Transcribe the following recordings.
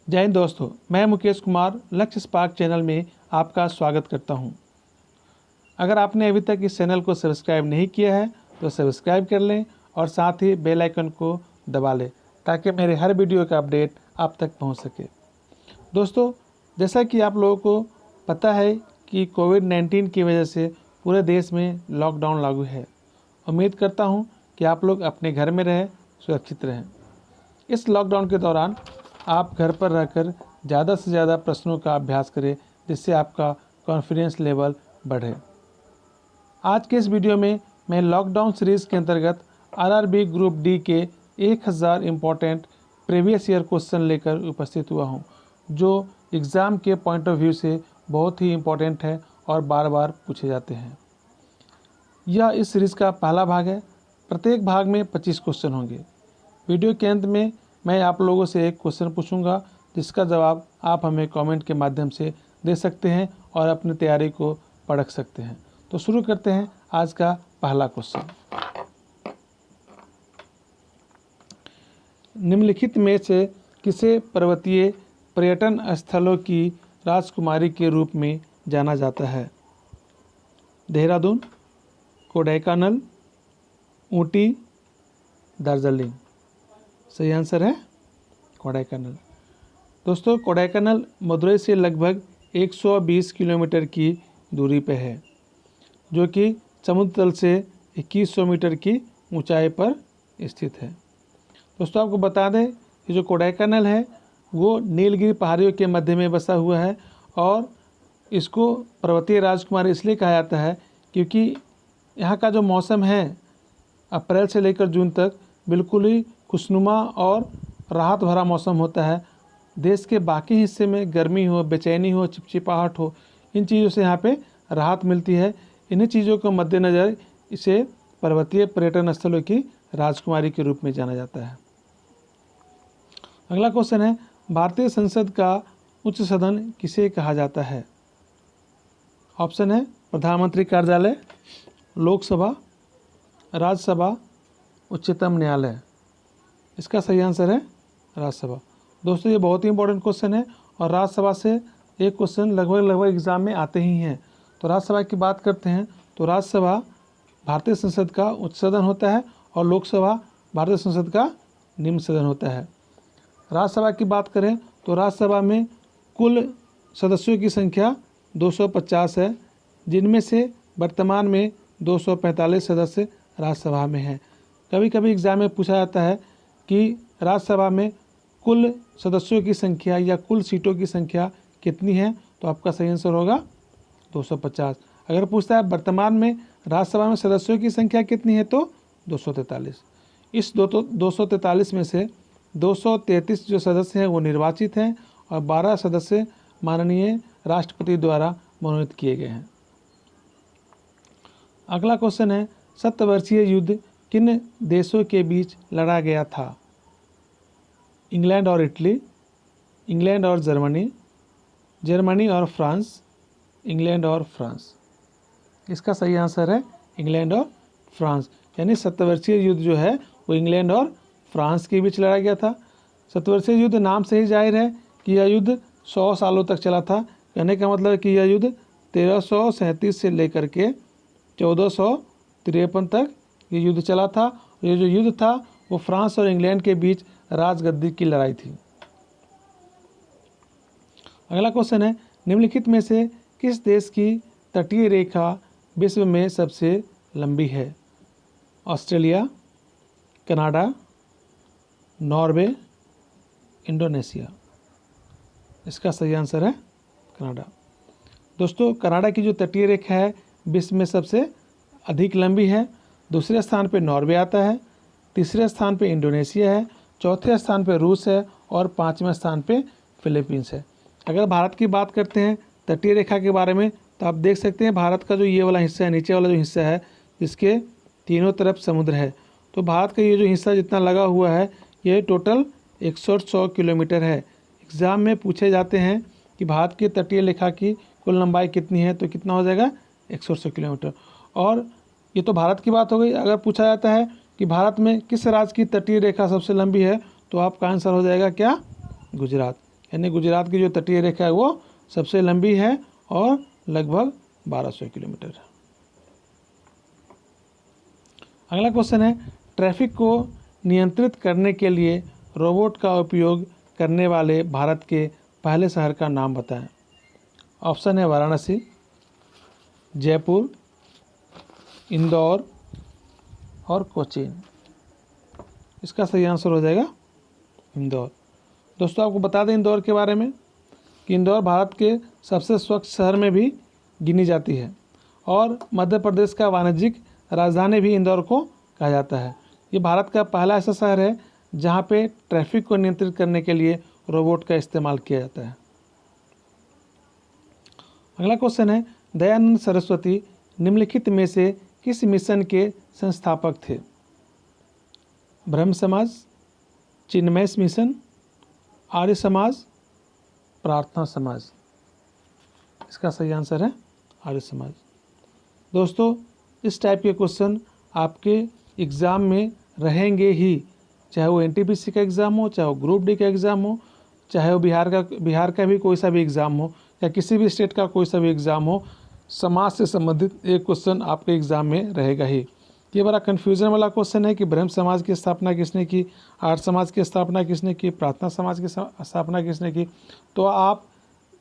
जय हिंद दोस्तों, मैं मुकेश कुमार लक्ष्य स्पार्क चैनल में आपका स्वागत करता हूं। अगर आपने अभी तक इस चैनल को सब्सक्राइब नहीं किया है तो सब्सक्राइब कर लें और साथ ही बेल आइकन को दबा लें ताकि मेरे हर वीडियो का अपडेट आप तक पहुंच सके। दोस्तों, जैसा कि आप लोगों को पता है कि कोविड-19 की वजह से पूरे देश में लॉकडाउन लागू है। उम्मीद करता हूं कि आप लोग अपने घर में रहें, सुरक्षित रहें। इस लॉकडाउन के दौरान आप घर पर रहकर ज़्यादा से ज़्यादा प्रश्नों का अभ्यास करें, जिससे आपका कॉन्फिडेंस लेवल बढ़े। आज के इस वीडियो में मैं लॉकडाउन सीरीज़ के अंतर्गत आरआरबी ग्रुप डी के 1000 इम्पोर्टेंट प्रीवियस ईयर क्वेश्चन लेकर उपस्थित हुआ हूं, जो एग्ज़ाम के पॉइंट ऑफ व्यू से बहुत ही इम्पोर्टेंट है और बार बार पूछे जाते हैं। यह इस सीरीज़ का पहला भाग है। प्रत्येक भाग में 25 क्वेश्चन होंगे। वीडियो के अंत में मैं आप लोगों से एक क्वेश्चन पूछूंगा, जिसका जवाब आप हमें कमेंट के माध्यम से दे सकते हैं और अपनी तैयारी को परख सकते हैं। तो शुरू करते हैं आज का पहला क्वेश्चन। निम्नलिखित में से किसे पर्वतीय पर्यटन स्थलों की राजकुमारी के रूप में जाना जाता है? देहरादून, कोडाईकनाल, ऊटी, दार्जिलिंग। सही आंसर है कोडाईकनाल। दोस्तों, कोडाईकनाल मदुरई से लगभग 120 किलोमीटर की दूरी पे है, जो कि समुद्र तल से 2100 मीटर की ऊंचाई पर स्थित है। दोस्तों, आपको बता दें कि जो कोडाईकनाल है वो नीलगिरी पहाड़ियों के मध्य में बसा हुआ है और इसको पर्वतीय राजकुमारी इसलिए कहा जाता है क्योंकि यहाँ का जो मौसम है अप्रैल से लेकर जून तक बिल्कुल ही खुशनुमा और राहत भरा मौसम होता है। देश के बाकी हिस्से में गर्मी हो, बेचैनी हो, चिपचिपाहट हो, इन चीज़ों से यहाँ पे राहत मिलती है। इन्हीं चीज़ों को मद्देनज़र इसे पर्वतीय पर्यटन स्थलों की राजकुमारी के रूप में जाना जाता है। अगला क्वेश्चन है, भारतीय संसद का उच्च सदन किसे कहा जाता है? ऑप्शन है प्रधानमंत्री कार्यालय, लोकसभा, राज्यसभा, उच्चतम न्यायालय। इसका सही आंसर है राज्यसभा। दोस्तों, ये बहुत ही इंपॉर्टेंट क्वेश्चन है और राज्यसभा से एक क्वेश्चन लगभग एग्जाम में आते ही हैं। तो राज्यसभा की बात करते हैं तो राज्यसभा भारतीय संसद का उच्च सदन होता है और लोकसभा भारतीय संसद का निम्न सदन होता है। राज्यसभा की बात करें तो राज्यसभा में कुल सदस्यों की संख्या 250 है, जिनमें से वर्तमान में 245 सदस्य राज्यसभा में हैं। कभी कभी एग्जाम में पूछा जाता है कि राज्यसभा में कुल सदस्यों की संख्या या कुल सीटों की संख्या कितनी है, तो आपका सही आंसर होगा 250। अगर पूछता है वर्तमान में राज्यसभा में सदस्यों की संख्या कितनी है, तो 243। इस 243 में से 233 जो सदस्य हैं वो निर्वाचित हैं और 12 सदस्य माननीय राष्ट्रपति द्वारा मनोनीत किए गए हैं। अगला क्वेश्चन है, सप्तवर्षीय युद्ध किन देशों के बीच लड़ा गया था? इंग्लैंड और इटली, इंग्लैंड और जर्मनी, जर्मनी और फ्रांस, इंग्लैंड और फ्रांस। इसका सही आंसर है इंग्लैंड और फ्रांस। यानी सप्तवर्षीय युद्ध जो है वो इंग्लैंड और फ्रांस के बीच लड़ा गया था। सप्तवर्षीय युद्ध नाम से ही जाहिर है कि यह युद्ध 100 सालों तक चला था। कहने का मतलब है कि यह युद्ध 1337 से लेकर के 1453 तक ये युद्ध चला था। ये जो युद्ध था वो फ्रांस और इंग्लैंड के बीच राजगद्दी की लड़ाई थी। अगला क्वेश्चन है, निम्नलिखित में से किस देश की तटीय रेखा विश्व में सबसे लंबी है? Australia, Canada, Norway, Indonesia. इसका सही आंसर है कनाडा। दोस्तों, कनाडा की जो तटीय रेखा है विश्व में सबसे अधिक लंबी है। दूसरे स्थान पे नॉर्वे आता है, तीसरे स्थान पे इंडोनेशिया है, चौथे स्थान पे रूस है और पाँचवें स्थान पे फिलीपींस है। अगर भारत की बात करते हैं तटीय रेखा के बारे में, तो आप देख सकते हैं भारत का जो ये वाला हिस्सा है, नीचे वाला जो हिस्सा है, जिसके तीनों तरफ समुद्र है, तो भारत का ये जो हिस्सा जितना लगा हुआ है ये टोटल 100 किलोमीटर है। एग्ज़ाम में पूछे जाते हैं कि भारत की तटीय रेखा की कुल लंबाई कितनी है, तो कितना हो जाएगा 100 किलोमीटर। और ये तो भारत की बात हो गई। अगर पूछा जाता है कि भारत में किस राज्य की तटीय रेखा सबसे लंबी है, तो आपका आंसर हो जाएगा क्या? गुजरात। यानी गुजरात की जो तटीय रेखा है वो सबसे लंबी है और लगभग 1200 किलोमीटर है। अगला क्वेश्चन है, ट्रैफिक को नियंत्रित करने के लिए रोबोट का उपयोग करने वाले भारत के पहले शहर का नाम बताएं। ऑप्शन है वाराणसी, जयपुर, इंदौर और कोचीन। इसका सही आंसर हो जाएगा इंदौर। दोस्तों आपको बता दें इंदौर के बारे में कि इंदौर भारत के सबसे स्वच्छ शहर में भी गिनी जाती है और मध्य प्रदेश का वाणिज्यिक राजधानी भी इंदौर को कहा जाता है। ये भारत का पहला ऐसा शहर है जहाँ पे ट्रैफिक को नियंत्रित करने के लिए रोबोट का इस्तेमाल किया जाता है। अगला क्वेश्चन है, दयानंद सरस्वती निम्नलिखित में से किस मिशन के संस्थापक थे। ब्रह्म समाज, चिन्मय मिशन, आर्य समाज, प्रार्थना समाज। इसका सही आंसर है आर्य समाज। दोस्तों इस टाइप के क्वेश्चन आपके एग्ज़ाम में रहेंगे ही, चाहे वो एनटीपीसी का एग्ज़ाम हो, चाहे वो ग्रुप डी का एग्ज़ाम हो, चाहे वो बिहार का भी कोई सा भी एग्ज़ाम हो, या किसी भी स्टेट का कोई सा भी एग्ज़ाम हो, समाज से संबंधित एक क्वेश्चन आपके एग्ज़ाम में रहेगा ही। ये बड़ा कन्फ्यूज़न वाला क्वेश्चन है कि ब्रह्म समाज की स्थापना किसने की, आर्य समाज की स्थापना किसने की, प्रार्थना समाज की स्थापना किसने की। तो आप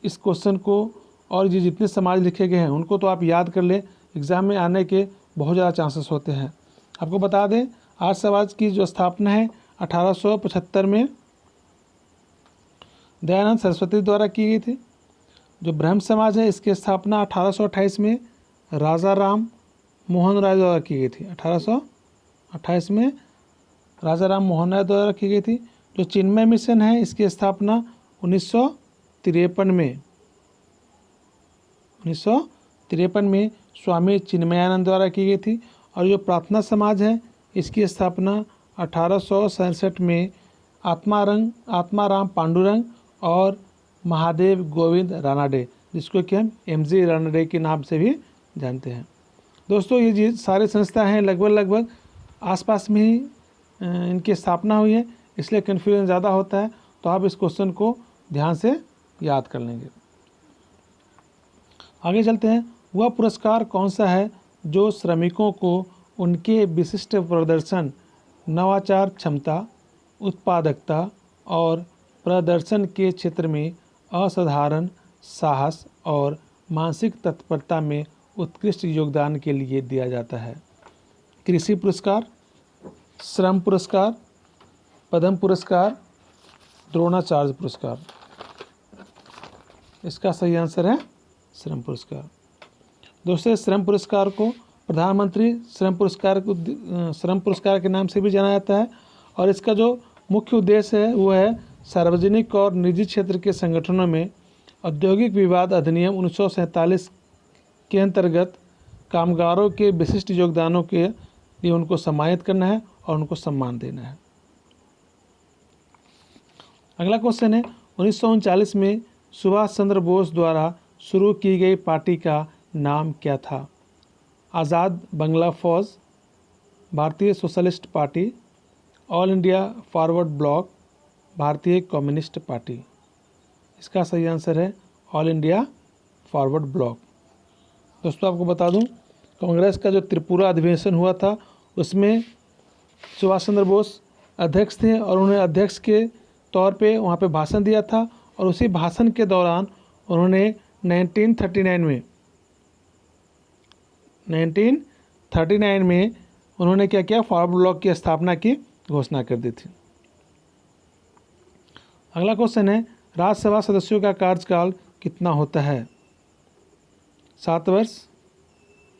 इस क्वेश्चन को और ये जितने समाज लिखे गए हैं उनको तो आप याद कर लें, एग्ज़ाम में आने के बहुत ज़्यादा चांसेस होते हैं। आपको बता दें आर्य समाज की जो स्थापना है 1875 में दयानंद सरस्वती द्वारा की गई थी। जो ब्रह्म समाज है इसकी स्थापना 1828 में राजा राम मोहन राय द्वारा की गई थी। 1828 में राजा राम मोहन राय द्वारा की गई थी। जो चिन्मय मिशन है इसकी स्थापना 1953 में स्वामी चिन्मयानंद द्वारा की गई थी। और जो प्रार्थना समाज है इसकी स्थापना 1867 में आत्माराम पांडुरंग और महादेव गोविंद रानाडे, जिसको कि हम एमजी रानाडे के नाम से भी जानते हैं। दोस्तों ये सारे संस्था हैं लगभग आसपास में ही इनकी स्थापना हुई है, इसलिए कन्फ्यूजन ज़्यादा होता है। तो आप इस क्वेश्चन को ध्यान से याद कर लेंगे। आगे चलते हैं, वह पुरस्कार कौन सा है जो श्रमिकों को उनके विशिष्ट प्रदर्शन, नवाचार क्षमता, उत्पादकता और प्रदर्शन के क्षेत्र में असाधारण साहस और मानसिक तत्परता में उत्कृष्ट योगदान के लिए दिया जाता है। कृषि पुरस्कार, श्रम पुरस्कार, पद्म पुरस्कार, द्रोणाचार्य पुरस्कार। इसका सही आंसर है श्रम पुरस्कार। दोस्तों श्रम पुरस्कार को प्रधानमंत्री श्रम पुरस्कार के नाम से भी जाना जाता है और इसका जो मुख्य उद्देश्य है वो है सार्वजनिक और निजी क्षेत्र के संगठनों में औद्योगिक विवाद अधिनियम 1947 के अंतर्गत कामगारों के विशिष्ट योगदानों के लिए उनको सम्मानित करना है और उनको सम्मान देना है। अगला क्वेश्चन है, 1939 में सुभाष चंद्र बोस द्वारा शुरू की गई पार्टी का नाम क्या था। आज़ाद बंगला फौज, भारतीय socialist party, all India forward block, भारतीय कम्युनिस्ट पार्टी। इसका सही आंसर है ऑल इंडिया फॉरवर्ड ब्लॉक। दोस्तों आपको बता दूं, कांग्रेस का जो त्रिपुरा अधिवेशन हुआ था उसमें सुभाष चंद्र बोस अध्यक्ष थे और उन्होंने अध्यक्ष के तौर पे वहाँ पे भाषण दिया था और उसी भाषण के दौरान उन्होंने 1939 में उन्होंने क्या किया, फॉरवर्ड ब्लॉक की स्थापना की घोषणा कर दी थी। अगला क्वेश्चन है, राज्यसभा सदस्यों का कार्यकाल कितना होता है। 7 वर्ष,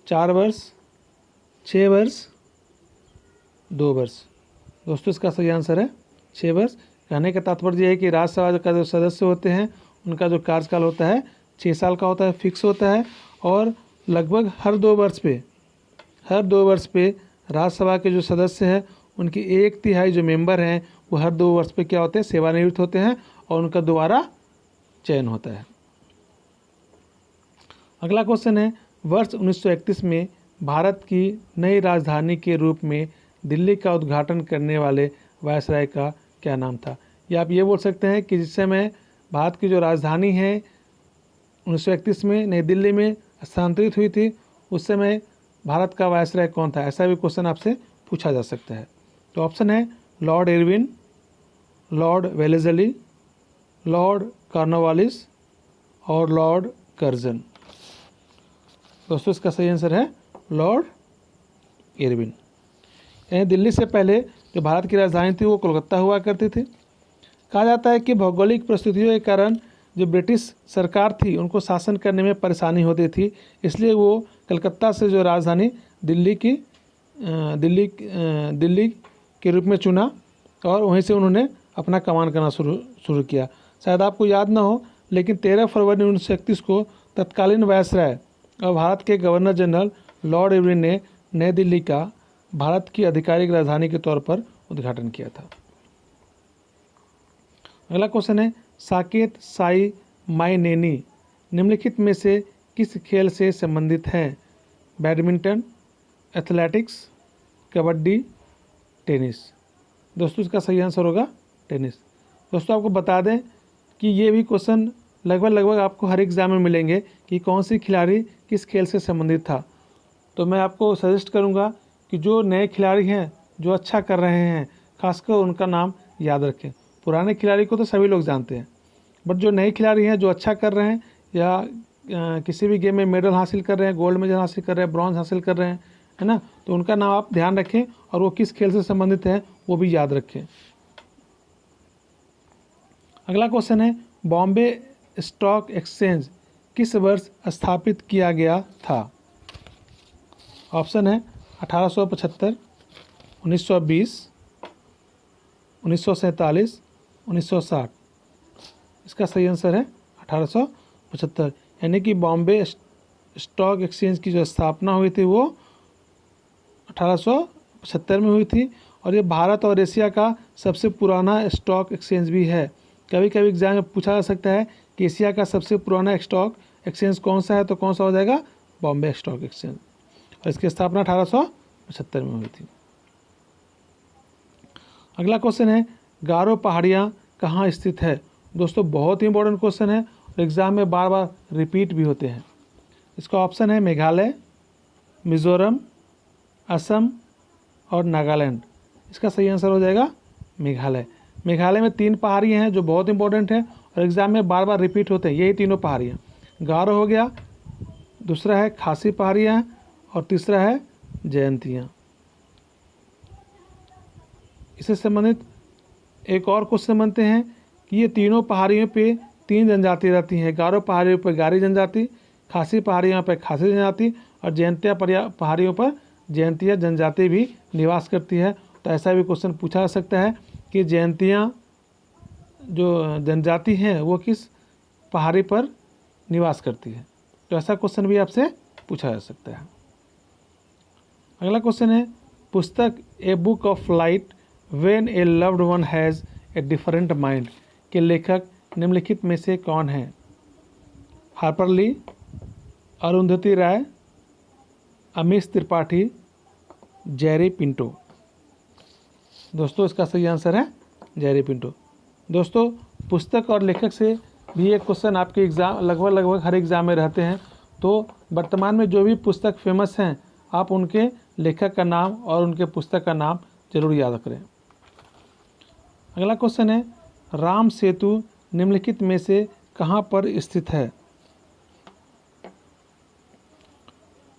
4 वर्ष, 6 वर्ष, 2 वर्ष। दोस्तों इसका सही आंसर है 6 वर्ष। कहने का तात्पर्य है कि राज्यसभा का जो सदस्य होते हैं उनका जो कार्यकाल होता है 6 साल का होता है, फिक्स होता है। और लगभग हर 2 वर्ष पे राज्यसभा के जो सदस्य हैं उनकी 1/3 जो मेंबर हैं वो हर 2 वर्ष पे क्या होते हैं, सेवानिवृत्त होते हैं और उनका दोबारा चयन होता है। अगला क्वेश्चन है, वर्ष 1931 में भारत की नई राजधानी के रूप में दिल्ली का उद्घाटन करने वाले वायसराय का क्या नाम था। या आप ये बोल सकते हैं कि जिस समय भारत की जो राजधानी है 1931 में नई दिल्ली में स्थानांतरित हुई थी, उस समय भारत का वायसराय कौन था? ऐसा भी क्वेश्चन आपसे पूछा जा सकता है। तो ऑप्शन है Lord Irwin, Lord Wellesley, Lord Cornwallis और लॉर्ड कर्जन। दोस्तों इसका सही आंसर है लॉर्ड इरविन। यानी दिल्ली से पहले जो भारत की राजधानी थी वो कोलकाता हुआ करती थी। कहा जाता है कि भौगोलिक परिस्थितियों के कारण जो ब्रिटिश सरकार थी उनको शासन करने में परेशानी होती थी, इसलिए वो कलकत्ता से जो राजधानी दिल्ली के रूप में चुना और वहीं से उन्होंने अपना कमान करना शुरू किया। शायद आपको याद ना हो, लेकिन 13 फरवरी 1931 को तत्कालीन वायसराय और भारत के गवर्नर जनरल लॉर्ड इरविन ने नई दिल्ली का भारत की आधिकारिक राजधानी के तौर पर उद्घाटन किया था। अगला क्वेश्चन है साकेत साई माइनेनी निम्नलिखित में से किस खेल से संबंधित हैं? Badminton, athletics, kabaddi, tennis. दोस्तों इसका सही आंसर होगा टेनिस। दोस्तों आपको बता दें कि ये भी क्वेश्चन लगभग आपको हर एग्ज़ाम में मिलेंगे कि कौन सी खिलाड़ी किस खेल से संबंधित था। तो मैं आपको सजेस्ट करूँगा कि जो नए खिलाड़ी हैं जो अच्छा कर रहे हैं खासकर उनका नाम याद रखें। पुराने खिलाड़ी को तो सभी लोग जानते हैं, बट जो नए खिलाड़ी हैं जो अच्छा कर रहे हैं या किसी भी गेम में मेडल हासिल कर रहे हैं, गोल्ड मेडल हासिल कर रहे हैं, ब्रॉन्ज हासिल कर रहे हैं, है ना, तो उनका नाम आप ध्यान रखें और वो किस खेल से संबंधित है वो भी याद रखें। अगला क्वेश्चन है बॉम्बे स्टॉक एक्सचेंज किस वर्ष स्थापित किया गया था? ऑप्शन है 1875, 1920, 1947, 1960। इसका सही आंसर है 1875। यानी कि बॉम्बे स्टॉक एक्सचेंज की जो स्थापना हुई थी वो 1875 में हुई थी और ये भारत और एशिया का सबसे पुराना स्टॉक एक्सचेंज भी है। कभी कभी एग्जाम में पूछा जा सकता है कि एशिया का सबसे पुराना स्टॉक एक्सचेंज कौन सा है, तो कौन सा हो जाएगा? Bombay stock exchange. और इसकी स्थापना 1875 में हुई थी। अगला क्वेश्चन है गारो पहाड़ियाँ कहाँ स्थित है? दोस्तों बहुत ही इंपॉर्टेंट क्वेश्चन है और एग्ज़ाम में बार बार रिपीट भी होते हैं। इसका ऑप्शन है मेघालय, मिज़ोरम, असम और नागालैंड। इसका सही आंसर हो जाएगा मेघालय। मेघालय में 3 पहाड़ियाँ हैं जो बहुत इंपॉर्टेंट हैं और एग्ज़ाम में बार बार रिपीट होते हैं। यही तीनों पहाड़ियाँ, गारो हो गया, दूसरा है खासी पहाड़ियाँ और तीसरा है जयंतियाँ। इससे संबंधित एक और क्वेश्चन बनते हैं कि ये तीनों पहाड़ियों पे 3 जनजाति रहती हैं। गारो पहाड़ियों पर गारी जनजाति, खासी पहाड़ियों पर खासी जनजाति और जयंतिया पहाड़ियों पर जयंतिया जनजाति भी निवास करती है। तो ऐसा भी क्वेश्चन पूछा जा सकता है कि जयंतिया जो जनजाति हैं वो किस पहाड़ी पर निवास करती है। तो ऐसा क्वेश्चन भी आपसे पूछा जा सकता है। अगला क्वेश्चन है पुस्तक a book of light when A loved one has a different mind के लेखक निम्नलिखित में से कौन है? हार्पर ली, अरुंधति राय, अमीश त्रिपाठी, जेरी पिंटो। दोस्तों इसका सही आंसर है जेरी पिंटो। दोस्तों पुस्तक और लेखक से भी एक क्वेश्चन आपके एग्ज़ाम लगभग हर एग्ज़ाम में रहते हैं। तो वर्तमान में जो भी पुस्तक फेमस हैं आप उनके लेखक का नाम और उनके पुस्तक का नाम जरूर याद करें। अगला क्वेश्चन है राम सेतु निम्नलिखित में से कहाँ पर स्थित है?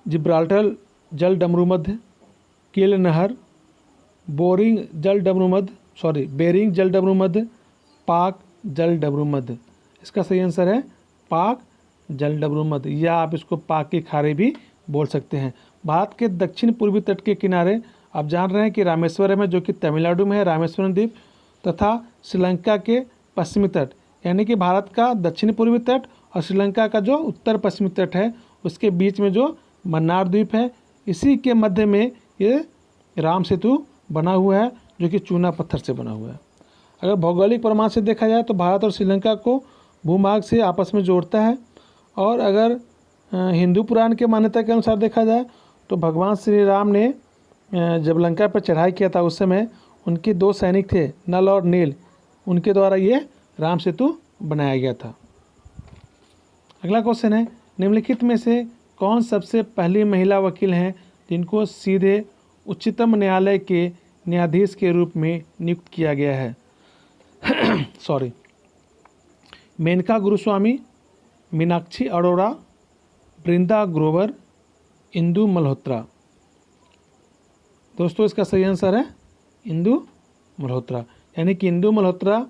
जिब्राल्टर जल डमरू मध्य, कील नहर, बेरिंग जल डमरू मध्य, पाक जल डमरू मध्य। इसका सही आंसर है पाक जल डमरू मध्य, या आप इसको पाक की खाड़ी भी बोल सकते हैं। भारत के दक्षिण पूर्वी तट के किनारे आप जान रहे हैं कि रामेश्वरम है जो कि तमिलनाडु में है, रामेश्वरम द्वीप, तथा श्रीलंका के पश्चिमी तट, यानी कि भारत का दक्षिण पूर्वी तट और श्रीलंका का जो उत्तर पश्चिमी तट है उसके बीच में जो मन्नार द्वीप है, इसी के मध्य में ये राम सेतु बना हुआ है जो कि चूना पत्थर से बना हुआ है। अगर भौगोलिक प्रमाण से देखा जाए तो भारत और श्रीलंका को भूमार्ग से आपस में जोड़ता है। और अगर हिंदू पुराण के मान्यता के अनुसार देखा जाए तो भगवान श्री राम ने जब लंका पर चढ़ाई किया था उस समय उनके 2 सैनिक थे, नल और नील, उनके द्वारा ये राम सेतु बनाया गया था। अगला क्वेश्चन है, निम्नलिखित में से कौन सबसे पहली महिला वकील हैं जिनको सीधे उच्चतम न्यायालय के न्यायाधीश के रूप में नियुक्त किया गया है? सॉरी, मेनका गुरुस्वामी, मीनाक्षी अरोड़ा, बृंदा ग्रोवर, इंदु मल्होत्रा। दोस्तों इसका सही आंसर है इंदु मल्होत्रा, यानी कि इंदु मल्होत्रा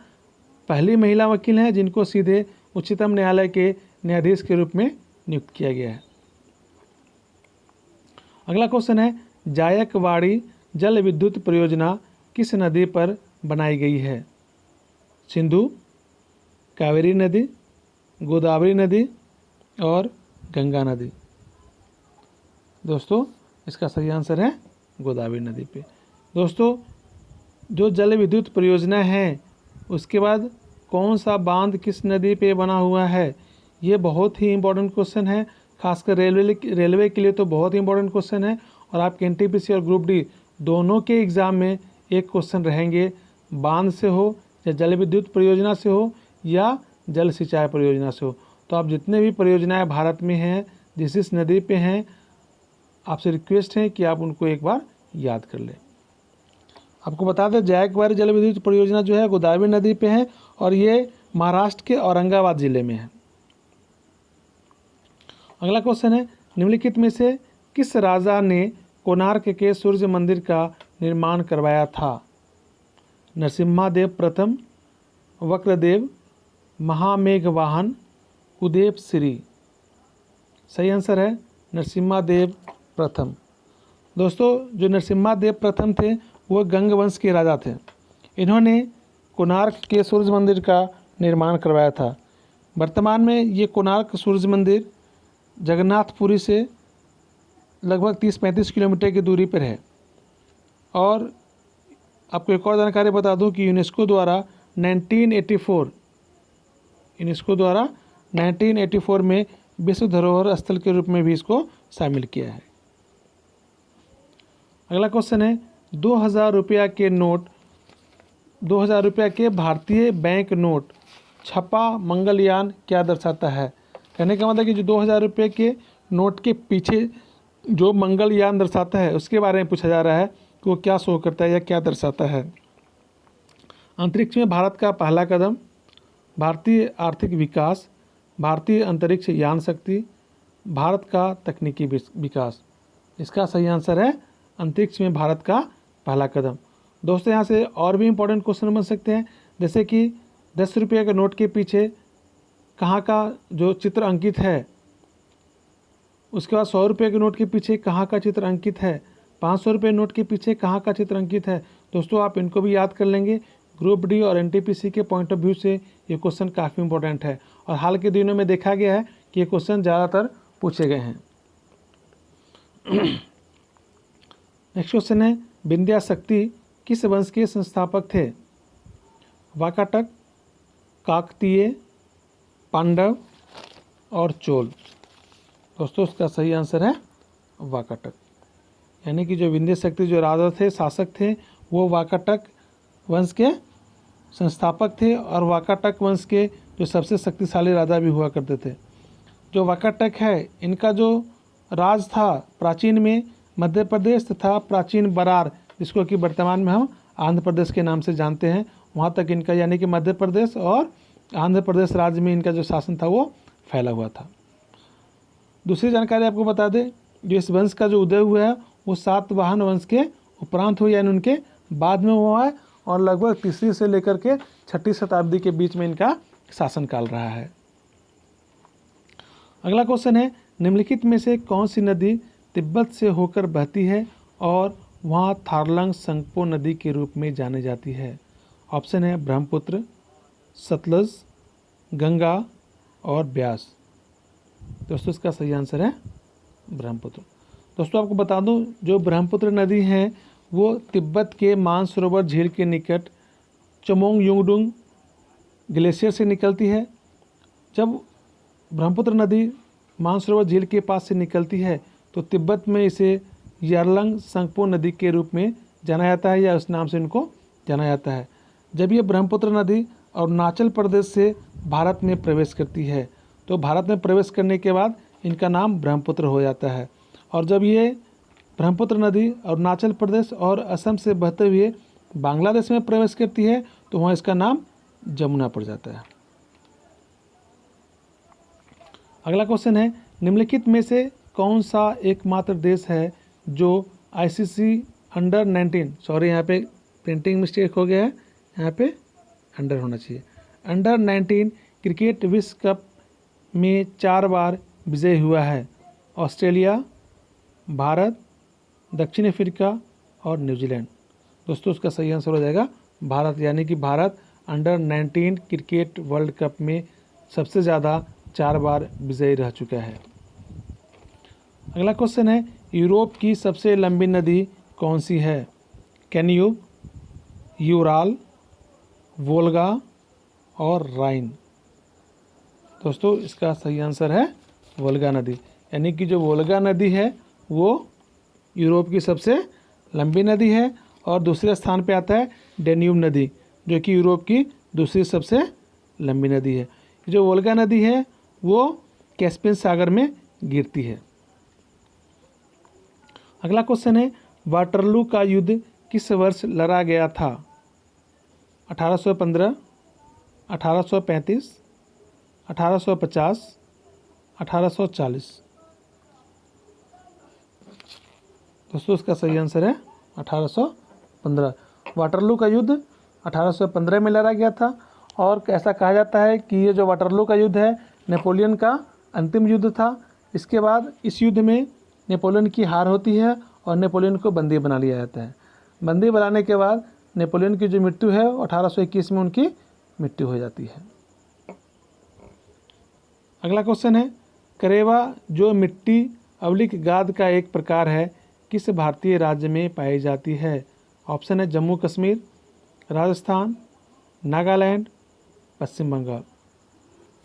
पहली महिला वकील हैं जिनको सीधे उच्चतम न्यायालय के न्यायाधीश के रूप में नियुक्त किया गया है। अगला क्वेश्चन है, जायकवाड़ी जल विद्युत परियोजना किस नदी पर बनाई गई है? सिंधु, कावेरी नदी, गोदावरी नदी और गंगा नदी। दोस्तों इसका सही आंसर है गोदावरी नदी पे। दोस्तों जो जल विद्युत परियोजना है उसके बाद कौन सा बांध किस नदी पे बना हुआ है, ये बहुत ही इंपॉर्टेंट क्वेश्चन है, खासकर रेलवे के लिए तो बहुत ही इंपॉर्टेंट क्वेश्चन है। और आपके एनटीपीसी और ग्रुप डी दोनों के एग्ज़ाम में एक क्वेश्चन रहेंगे, बांध से हो या जल विद्युत परियोजना से हो या जल सिंचाई परियोजना से हो। तो आप जितने भी परियोजनाएं भारत में हैं जिस जिस नदी पे हैं, आपसे रिक्वेस्ट है कि आप उनको एक बार याद कर लें। आपको बता दें जायकवाड़ी जल विद्युत परियोजना जो है गोदावरी नदी पे है और ये महाराष्ट्र के औरंगाबाद जिले में है। अगला क्वेश्चन है, निम्नलिखित में से किस राजा ने कोणार्क के सूर्य मंदिर का निर्माण करवाया था? नरसिम्हादेव प्रथम, वक्रदेव, महामेघवाहन, उदय श्री। सही आंसर है नरसिम्हादेव प्रथम। दोस्तों जो नरसिम्हादेव प्रथम थे वो गंग वंश के राजा थे। इन्होंने कोणार्क के सूर्य मंदिर का निर्माण करवाया था। वर्तमान में ये कोणार्क सूर्य मंदिर जगन्नाथपुरी से लगभग 30-35 किलोमीटर की दूरी पर है। और आपको एक और जानकारी बता दूं कि यूनेस्को द्वारा 1984 में विश्व धरोहर स्थल के रूप में भी इसको शामिल किया है। अगला क्वेश्चन है, 2000 रुपया के नोट 2000 रुपया के भारतीय बैंक नोट छपा मंगलयान क्या दर्शाता है? कहने का मतलब कि जो 2000 रुपये के नोट के पीछे जो मंगलयान दर्शाता है उसके बारे में पूछा जा रहा है कि वो क्या शो करता है या क्या दर्शाता है। अंतरिक्ष में भारत का पहला कदम, भारतीय आर्थिक विकास, भारतीय अंतरिक्ष यान शक्ति, भारत का तकनीकी विकास। इसका सही आंसर है अंतरिक्ष में भारत का पहला कदम। दोस्तों यहाँ से और भी इम्पोर्टेंट क्वेश्चन बन सकते हैं, जैसे कि 10 रुपये के नोट के पीछे कहाँ का जो चित्र अंकित है, उसके बाद 100 रुपये के नोट के पीछे कहाँ का चित्र अंकित है, 500 रुपये नोट के पीछे कहाँ का चित्र अंकित है। दोस्तों आप इनको भी याद कर लेंगे। ग्रुप डी और एनटीपीसी के पॉइंट ऑफ व्यू से ये क्वेश्चन काफ़ी इंपॉर्टेंट है और हाल के दिनों में देखा गया है कि ये क्वेश्चन ज़्यादातर पूछे गए हैं। नेक्स्ट क्वेश्चन है, विंध्या शक्ति किस वंश के संस्थापक थे? वाकाटक, काकतीय, पांडव और चोल। दोस्तों उसका सही आंसर है वाकाटक, यानी कि जो विंध्य शक्ति जो राजा थे, शासक थे, वो वाकाटक वंश के संस्थापक थे और वाकाटक वंश के जो सबसे शक्तिशाली राजा भी हुआ करते थे। जो वाकाटक है इनका जो राज था प्राचीन में मध्य प्रदेश तथा प्राचीन बरार, जिसको कि वर्तमान में हम आंध्र प्रदेश के नाम से जानते हैं, वहाँ तक इनका यानी कि मध्य प्रदेश और आंध्र प्रदेश राज्य में इनका जो शासन था वो फैला हुआ था। दूसरी जानकारी आपको बता दें, जो इस वंश का जो उदय हुआ है वो सातवाहन वंश के उपरांत हुआ, यानी उनके बाद में हुआ है और लगभग 3री से लेकर के 6ठी शताब्दी के बीच में इनका शासनकाल रहा है। अगला क्वेश्चन है, निम्नलिखित में से कौन सी नदी तिब्बत से होकर बहती है और वहाँ थारलंग संगपो नदी के रूप में जानी जाती है? ऑप्शन है ब्रह्मपुत्र, सतलज, गंगा और ब्यास। दोस्तों इसका सही आंसर है ब्रह्मपुत्र। दोस्तों आपको बता दूं, जो ब्रह्मपुत्र नदी है वो तिब्बत के मानसरोवर झील के निकट चमोंग युंगडुंग ग्लेशियर से निकलती है। जब ब्रह्मपुत्र नदी मानसरोवर झील के पास से निकलती है तो तिब्बत में इसे यारलंग संगपो नदी के रूप में जाना जाता है या उस नाम से इनको जाना जाता है। जब ये ब्रह्मपुत्र नदी अरुणाचल प्रदेश से भारत में प्रवेश करती है। तो भारत में प्रवेश करने के बाद इनका नाम ब्रह्मपुत्र हो जाता है। और जब ये ब्रह्मपुत्र नदी अरुणाचल प्रदेश और असम से बहते हुए बांग्लादेश में प्रवेश करती है तो वहाँ इसका नाम जमुना पड़ जाता है। अगला क्वेश्चन है, निम्नलिखित में से कौन सा एकमात्र देश है जो आईसीसी अंडर 19, सॉरी यहाँ पे प्रिंटिंग मिस्टेक हो गया है, यहाँ पे अंडर होना चाहिए, अंडर 19 क्रिकेट विश्व कप में 4 बार विजयी हुआ है? ऑस्ट्रेलिया, भारत, दक्षिण अफ्रीका और न्यूजीलैंड। दोस्तों उसका सही आंसर हो जाएगा भारत, यानी कि Bharat under 19 cricket world cup में सबसे ज़्यादा 4 बार विजयी रह चुका है। अगला क्वेश्चन है, यूरोप की सबसे लंबी नदी कौन सी है? कैन्यूब, यूराल, वोल्गा और राइन। दोस्तों इसका सही आंसर है वोल्गा नदी, यानी कि जो वोल्गा नदी है वो यूरोप की सबसे लंबी नदी है। और दूसरे स्थान पे आता है डेन्यूब नदी, जो कि यूरोप की दूसरी सबसे लंबी नदी है। जो वोल्गा नदी है वो कैस्पियन सागर में गिरती है। अगला क्वेश्चन है, वाटरलू का युद्ध किस वर्ष लड़ा गया था? 1815, 1835, 1850, 1840। दोस्तों इसका सही आंसर है 1815। वाटरलू का युद्ध 1815 में लड़ा गया था। और ऐसा कहा जाता है कि ये जो वाटरलू का युद्ध है नेपोलियन का अंतिम युद्ध था। इसके बाद इस युद्ध में नेपोलियन की हार होती है और नेपोलियन को बंदी बना लिया जाता है। बंदी बनाने के बाद नेपोलियन की जो मृत्यु है 1821 में उनकी मृत्यु हो जाती है। अगला क्वेश्चन है, करेवा जो मिट्टी अवलिक गाद का एक प्रकार है किस भारतीय राज्य में पाई जाती है? ऑप्शन है जम्मू कश्मीर, राजस्थान, नागालैंड, पश्चिम बंगाल।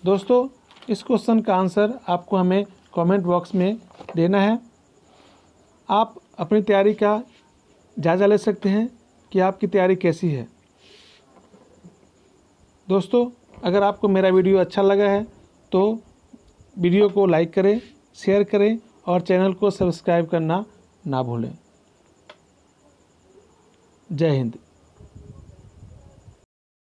दोस्तों इस क्वेश्चन का आंसर आपको हमें कमेंट बॉक्स में देना है। आप अपनी तैयारी का जायज़ा ले सकते हैं कि आपकी तैयारी कैसी है। दोस्तों अगर आपको मेरा वीडियो अच्छा लगा है तो वीडियो को लाइक करें, शेयर करें और चैनल को सब्सक्राइब करना ना भूलें। जय हिंद।